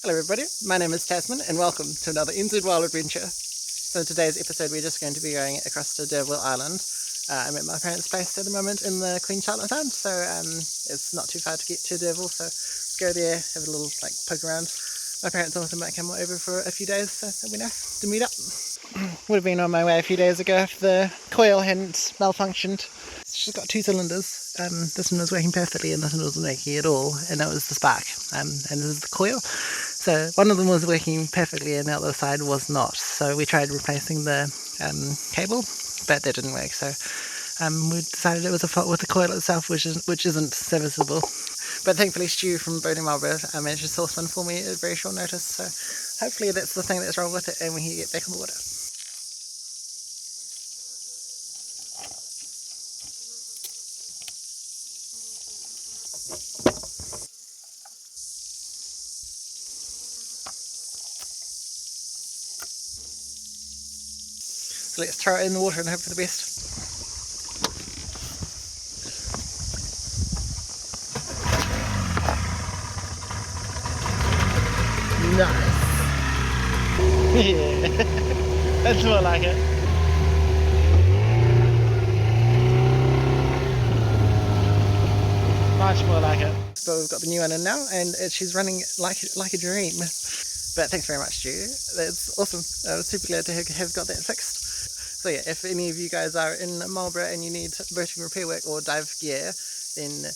Hello everybody, my name is Tasman and welcome to another NZ Wild Adventure. So in today's episode we're just going to be going across to D'Urville Island. I'm at my parents' place at the moment in the Queen Charlotte Sound, so it's not too far to get to D'Urville, so let's go there, have a little poke around. My parents also might come over for a few days, so it'll be nice to meet up. Would have been on my way a few days ago if the coil hadn't malfunctioned. She's got two cylinders. This one was working perfectly and this one wasn't working at all, and that was the spark, and this is the coil. So one of them was working perfectly and the other side was not. So we tried replacing the cable, but that didn't work. So we decided it was a fault with the coil itself, which isn't serviceable. But thankfully Stu from Boating Marlborough managed to source one for me at very short notice. So hopefully that's the thing that's wrong with it and we can get back on the water. So let's throw it in the water and hope for the best. Nice! Yeah, that's more like it. Much more like it. So we've got the new one in now and she's running like a dream. But thanks very much, Stu. That's awesome. I was super glad to have got that fixed. So yeah, if any of you guys are in Marlborough and you need boating repair work or dive gear, then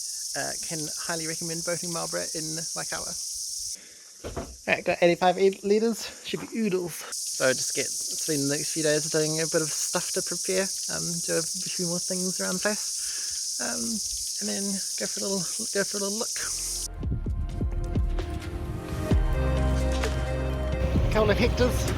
can highly recommend Boating Marlborough in Waikawa. Alright, got 85 litres, should be oodles. So just spend the next few days doing a bit of stuff to prepare, do a few more things around the place, and then go for a little look. A couple of hectares.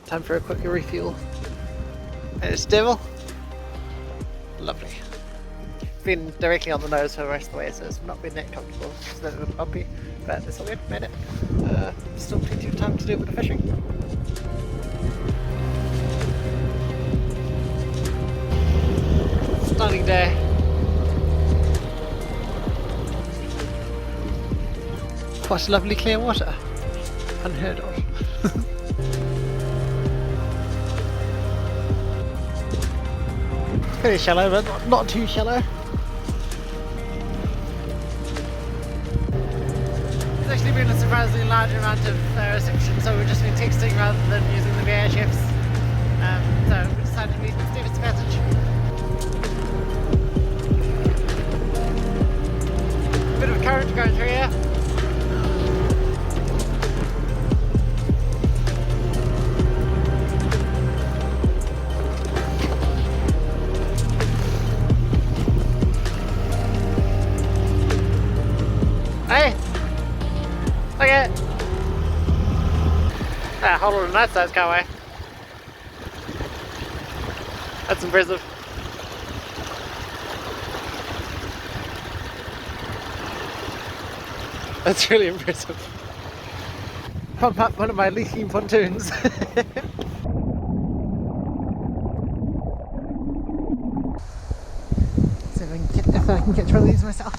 Time for a quick refuel. There's Devil. Lovely. Been directly on the nose for the rest of the way, so it's not been that comfortable. It's a little bit bumpy, but it's all good, made it. Still plenty of time to do a bit of fishing. Stunning day. What lovely clear water. Unheard of. Pretty shallow, but not too shallow. There's actually been a surprisingly large amount of reception, so we've just been texting rather than using the VHFs. So we decided to meet in Stevens Passage. Bit of current going through here. Hey! Okay! Ah, hold on a nice size carway. That's impressive. That's really impressive. Pump up one of my leaking pontoons. See if I can catch one of these myself.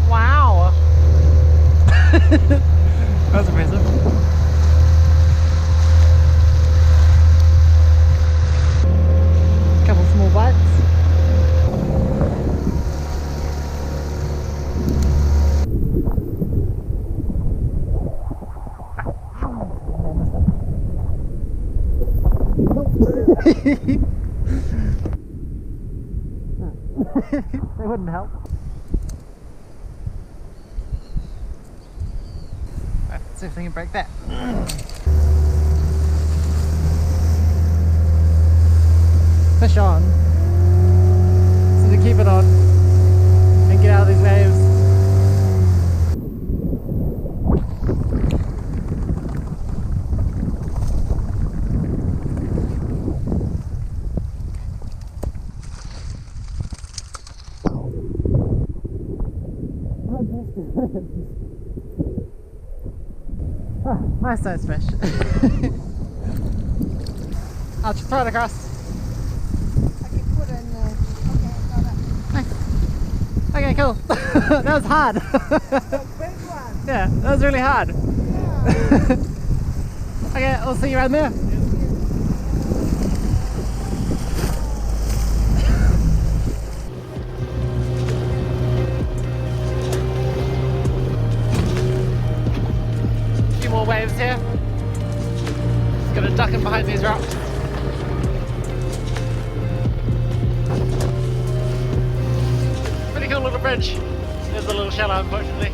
Wow! That's impressive. Couple small bites. They wouldn't help. Right, let's see if they can break that. Fish on. So to keep it on and get out of these waves. Oh, nice size fish. I'll just throw it across. I can put it in there. Okay, got it. Nice. Okay, cool. That was hard. That's a big one. Yeah, that was really hard. Yeah. Okay, I'll see you around there. More waves here. Just gonna duck in behind these rocks. Pretty cool little bridge. There's a little shallow, unfortunately.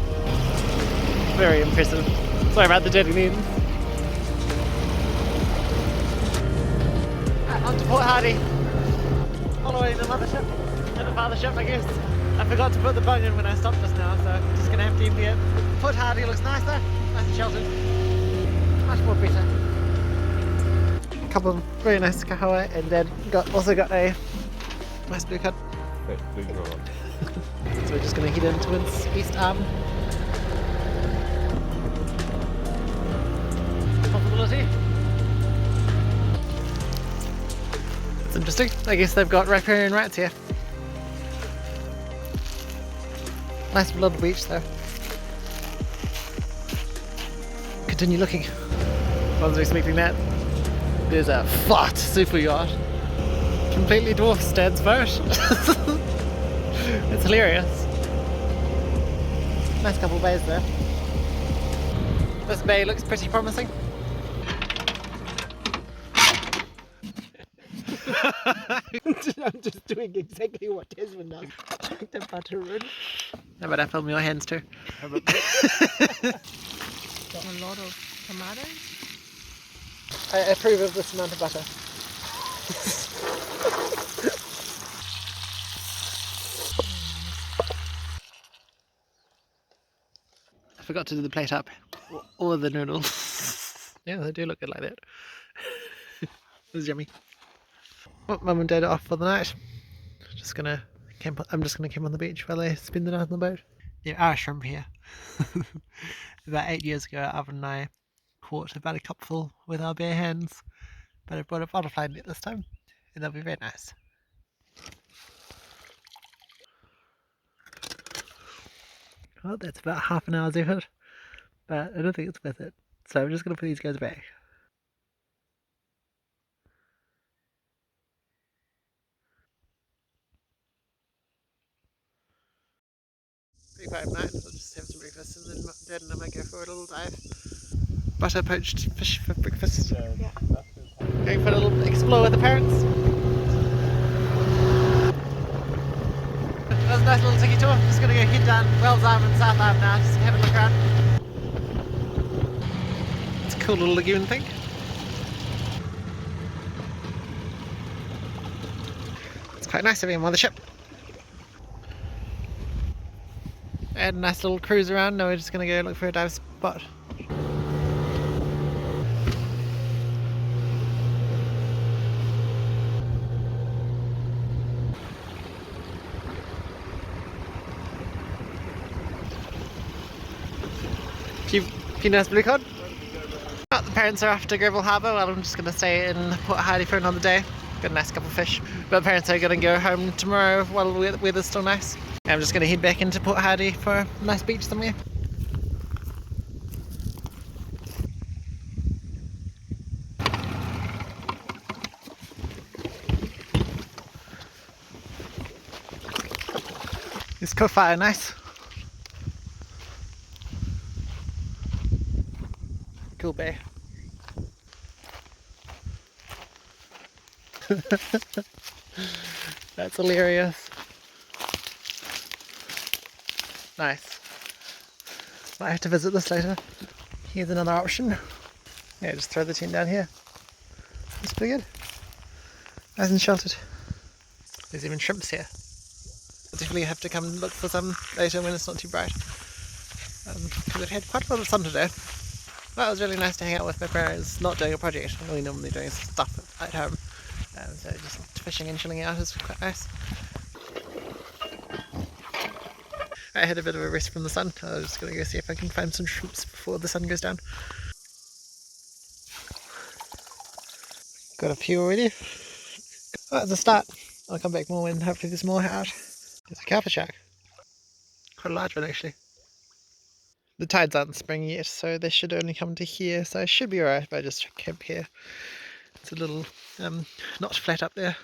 Very impressive. Sorry about the jetty means. Right, on to Port Hardy. Following the mothership and the fathership, I guess. I forgot to put the bung in when I stopped just now, so I'm just gonna have to empty it. Port Hardy looks nice though. Nice and sheltered. Much more better. A couple of very nice kahawa, and then also got a nice blue cod. So we're just going to head into its east arm. Possibility. It's interesting. I guess they've got riparian rights here. Nice little beach though. Continue looking. I wasn't expecting that. There's a fat super yacht. Completely dwarfs Stan's boat. It's hilarious. Nice couple of bays there. This bay looks pretty promising. I'm just doing exactly what Tasman does. Take the butter in. How about I film your hands too? Got a lot of tomatoes. I approve of this amount of butter. I forgot to do the plate up. Or the noodles. Yeah, they do look good like that. It was yummy. Well, Mum and Dad are off for the night. I'm just gonna camp on the beach while they spend the night on the boat. There are shrimp here. About 8 years ago, Alvin and I caught about a cupful with our bare hands, but I brought a butterfly net this time, and they'll be very nice. Well, that's about half an hour's effort, but I don't think it's worth it, so I'm just going to put these guys back. Pretty quiet night, so I'll just have some breakfast and then Dad and I might go for a little dive. Butter poached fish for breakfast. Yeah. Going for a little explore with the parents. That was a nice little tiki tour. Just going to go head down Wells Arm and South Arm now, just have a look around. It's a cool little lagoon thing. It's quite nice having him on the ship. And a nice little cruise around. Now we're just going to go look for a dive spot. Few nice blue cod. Oh, the parents are off to Greville Harbour. Well, I'm just going to stay in Port Hardy for another day. Got a nice couple of fish. But the parents are going to go home tomorrow while the weather's still nice. I'm just going to head back into Port Hardy for a nice beach somewhere. This co-fire nice. Cool bay. That's hilarious. Nice. Might have to visit this later. Here's another option. Yeah, just throw the tent down here. That's pretty good. Nice and sheltered. There's even shrimps here. I'll definitely have to come and look for some later when it's not too bright. Because we've had quite a lot of sun today. Well, it was really nice to hang out with my parents, not doing a project. We're normally doing stuff at home. So just fishing and chilling out is quite nice. I had a bit of a rest from the sun. I was just going to go see if I can find some shrimps before the sun goes down. Got a few already. Oh, it's a start. I'll come back more when hopefully there's more out. There's a cowper shark. Quite a large one actually. The tides aren't spring yet, so they should only come to here, so I should be alright if I just camp here. It's a little not flat up there.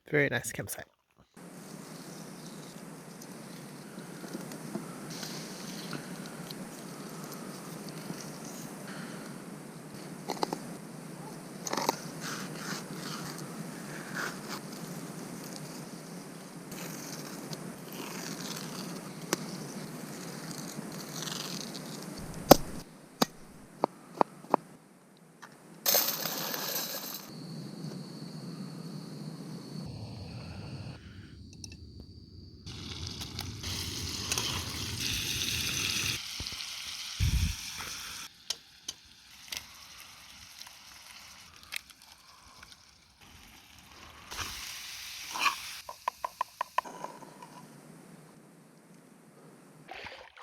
Very nice campsite.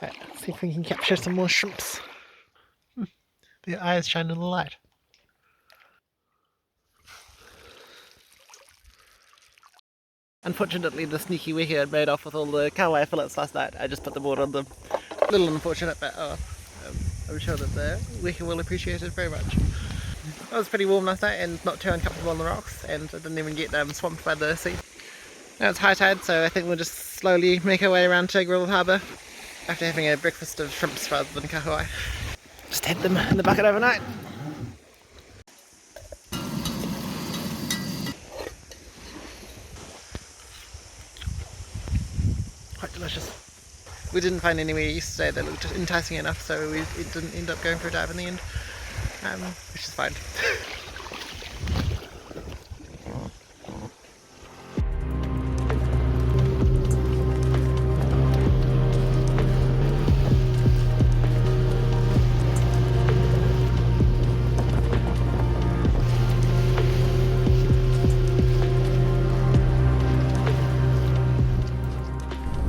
Right, let's see if we can capture some more shrimps. Their eyes shine in the light. Unfortunately, the sneaky wiki had made off with all the kahawai fillets last night. I just put the board on them. A little unfortunate, but I'm sure that the wiki will appreciate it very much. It was pretty warm last night and not too uncomfortable on the rocks, and I didn't even get swamped by the sea. Now it's high tide, so I think we'll just slowly make our way around to Grill Harbour after having a breakfast of shrimps rather than kahawai. Just had them in the bucket overnight. Quite delicious. We didn't find anywhere yesterday that looked enticing enough, so we didn't end up going for a dive in the end, which is fine.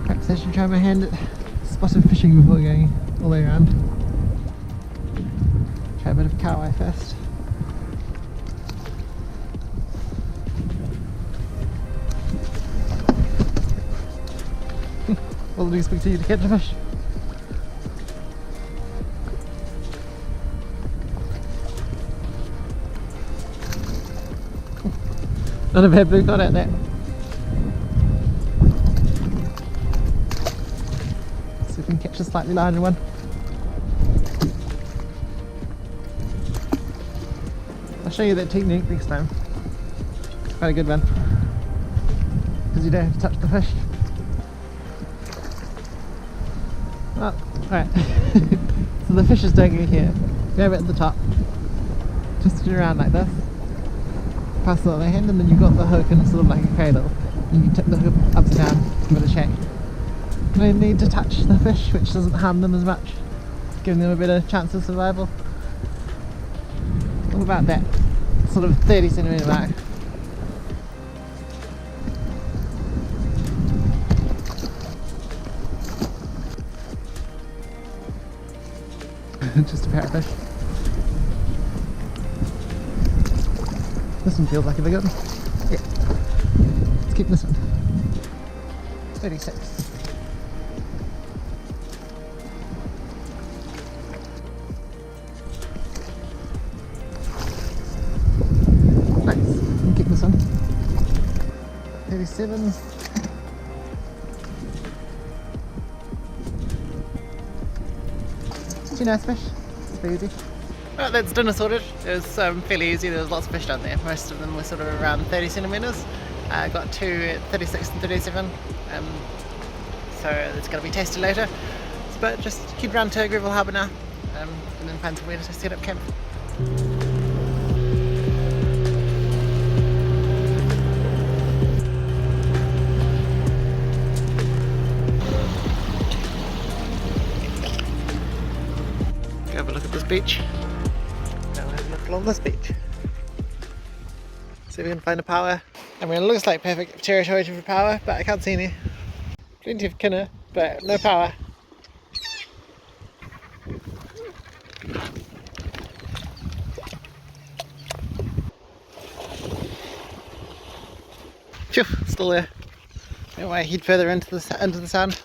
Perhaps I should try my hand at spotted fishing before going all the way around. Try a bit of kahawai first. Wasn't expecting you to catch a fish. Not a bad blue cod out there. See if we can catch a slightly larger one. I'll show you that technique next time. Quite a good one. Because you don't have to touch the fish. Oh, alright. So the fish is doing it here. Grab it at the top. Twist it around like this. Pass it on the hand, and then you've got the hook and sort of like a cradle. And you tip the hook up and down, give it a shake. They need to touch the fish, which doesn't harm them as much, giving them a better chance of survival. What about that sort of 30cm mark? Just a parrotfish. This one feels like a big one. Yeah. Let's keep this one. 36. Nice. We'll keep this one. 37. see nice fish. It's pretty easy. Right, that's dinner sorted. It was fairly easy. There was lots of fish down there. Most of them were sort of around 30 centimetres. I got 2 at 36 and 37. So it's going to be tasted later. But just keep around to Greville Harbour now, and then find somewhere to set up camp. Go have a look at this beach. Go have a look along this beach. See if we can find a power. I mean, it looks like perfect territory for power, but I can't see any. Plenty of kinner, but no power. Phew, still there. Anyway, head further into the sand.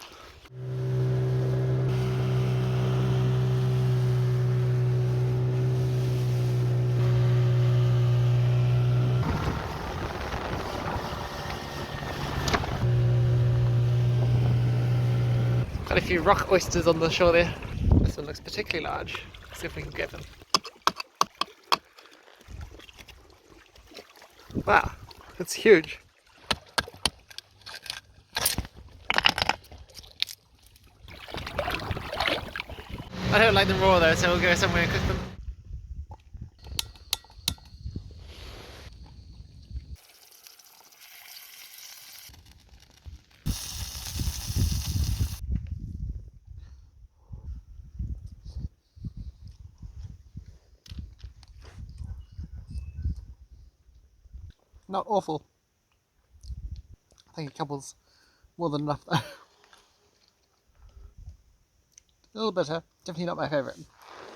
Got a few rock oysters on the shore there. This one looks particularly large. Let's see if we can get them. Wow, it's huge. I don't like them raw though, so we'll go somewhere and cook them. Not awful. I think a couple's more than enough though. A little bitter, definitely not my favourite.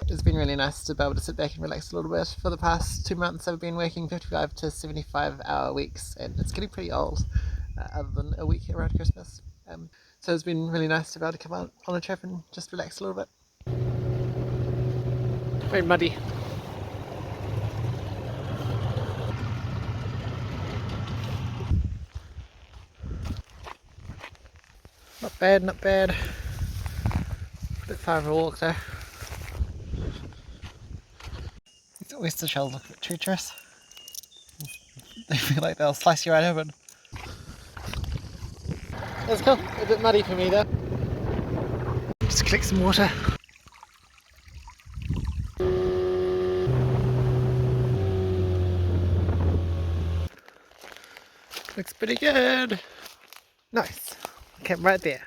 It's been really nice to be able to sit back and relax a little bit. For the past 2 months I've been working 55 to 75 hour weeks, and it's getting pretty old, other than a week around Christmas. So it's been really nice to be able to come out on a trip and just relax a little bit. Very muddy. Not bad, not bad. A bit far of a walk though. These oyster shells look a bit treacherous. They feel like they'll slice you right open. That's cool. A bit muddy for me though. Just collect some water. Looks pretty good. Nice. Camp right there.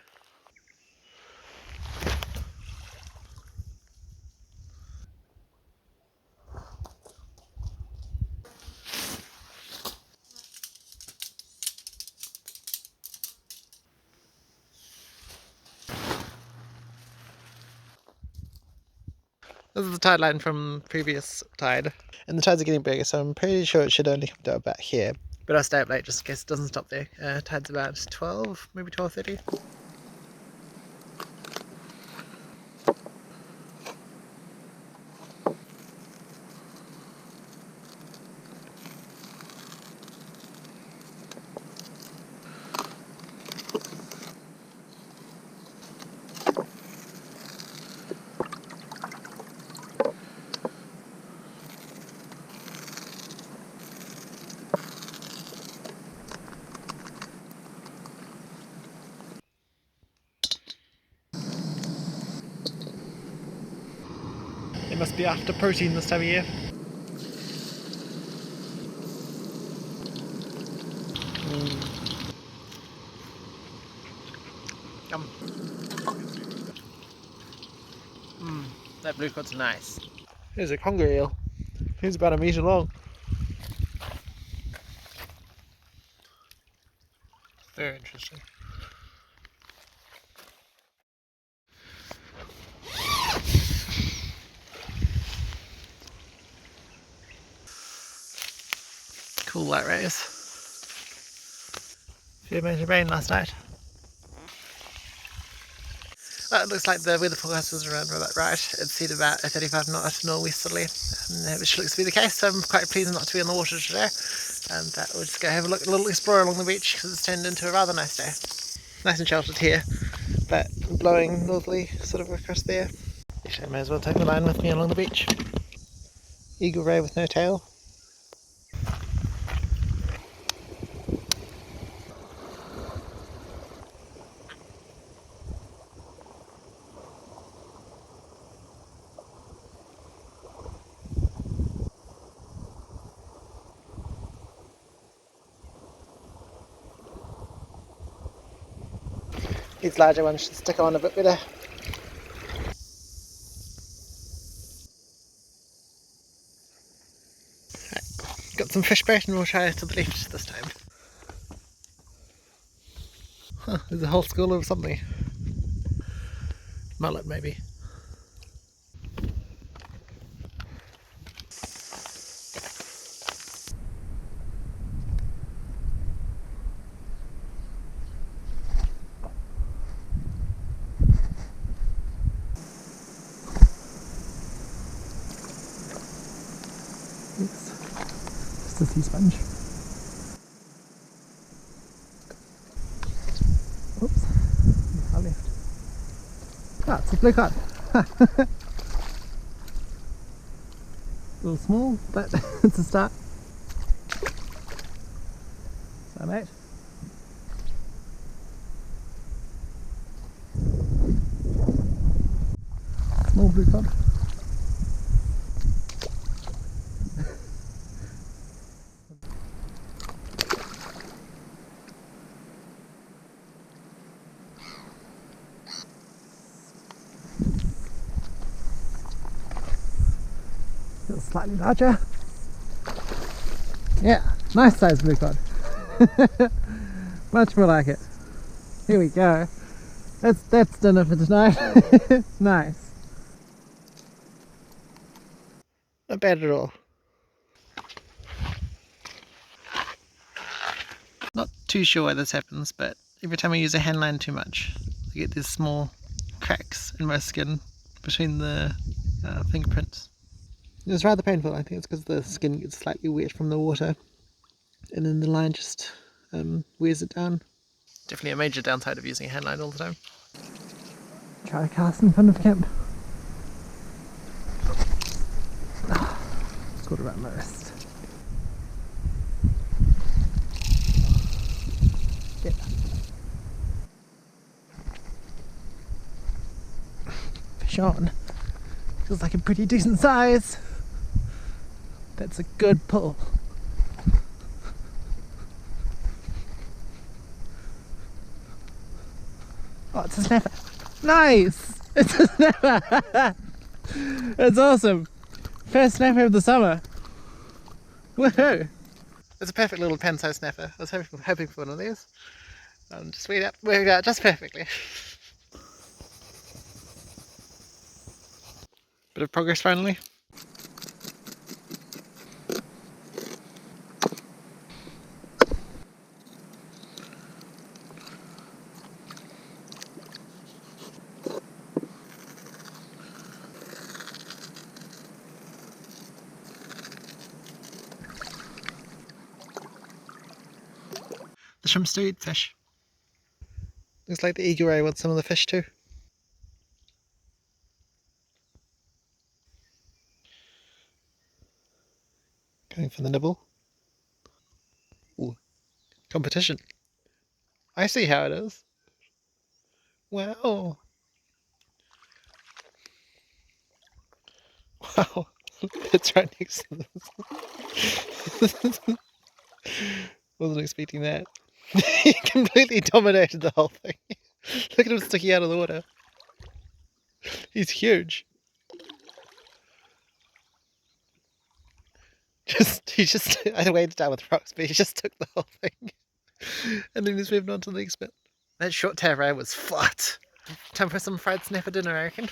This is the tide line from previous tide, and the tides are getting bigger, so I'm pretty sure it should only come down about here. But I'll stay up late just in case it doesn't stop there. Tide's about 12, maybe 12:30. It must be after protein this time of year. Yum. That blue cod's nice. Here's a conger eel. He's about 1 metre long. Very interesting. Cool light rays. Few major rain last night. Well, it looks like the weather forecast was around about right. It said about a 35 knot nor'westerly, which looks to be the case. So I'm quite pleased not to be on the water today. And we'll just go have a look, a little explore along the beach, because it's turned into a rather nice day. Nice and sheltered here, but blowing northerly sort of across there. Actually, I may as well take the line with me along the beach. Eagle ray with no tail. These larger ones should stick on a bit better. Right, got some fish bait and we'll try to the left this time. Huh, there's a whole school of something. Mullet maybe. Just a sea sponge. Oops, I left. Ah, it's a blue cod. A little small, but it's a start. So mate. Small blue cod. Slightly larger. Yeah, nice size blue cod. Much more like it. Here we go. That's dinner for tonight. Nice. Not bad at all. Not too sure why this happens, but every time I use a hand line too much, I get these small cracks in my skin between the fingerprints. It was rather painful. I think it's because the skin gets slightly wet from the water and then the line just wears it down. Definitely a major downside of using a hand line all the time. Try to cast in front of camp. It's got around my wrist. Yeah. Fish on. Feels like a pretty decent size. That's a good pull. Oh, it's a snapper. Nice! It's a snapper! That's awesome. First snapper of the summer. Woohoo! It's a perfect little pen-sized snapper. I was hoping for one of these. Just worked out just perfectly. Bit of progress finally. The shrimps do eat fish. Looks like the eagle ray wants some of the fish too. Going for the nibble. Ooh, competition. I see how it is. Wow. Wow. It's right next to this. Wasn't expecting that. He completely dominated the whole thing. Look at him sticking out of the water. He's huge. I weighed down with rocks, but he just took the whole thing. And then he's moved on to the next bit. That short tail ray was flat. Time for some fried snapper dinner, I reckon.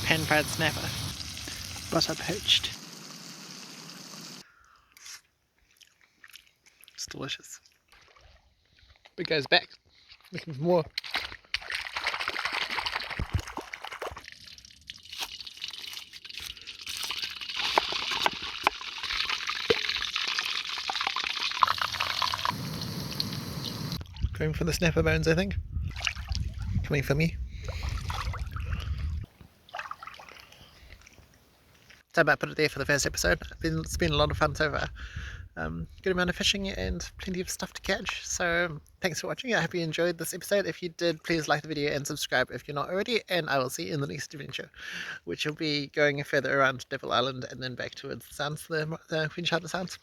Pan fried snapper. Butter poached. It's delicious. It goes back, looking for more. Going for the snapper bones, I think. Coming for me. So I might put it there for the first episode. It's been a lot of fun so far. Good amount of fishing and plenty of stuff to catch. So thanks for watching. I hope you enjoyed this episode. If you did, please like the video and subscribe if you're not already. And I will see you in the next adventure, which will be going further around Devil Island and then back towards the Sounds, the Queen Charlotte Sounds.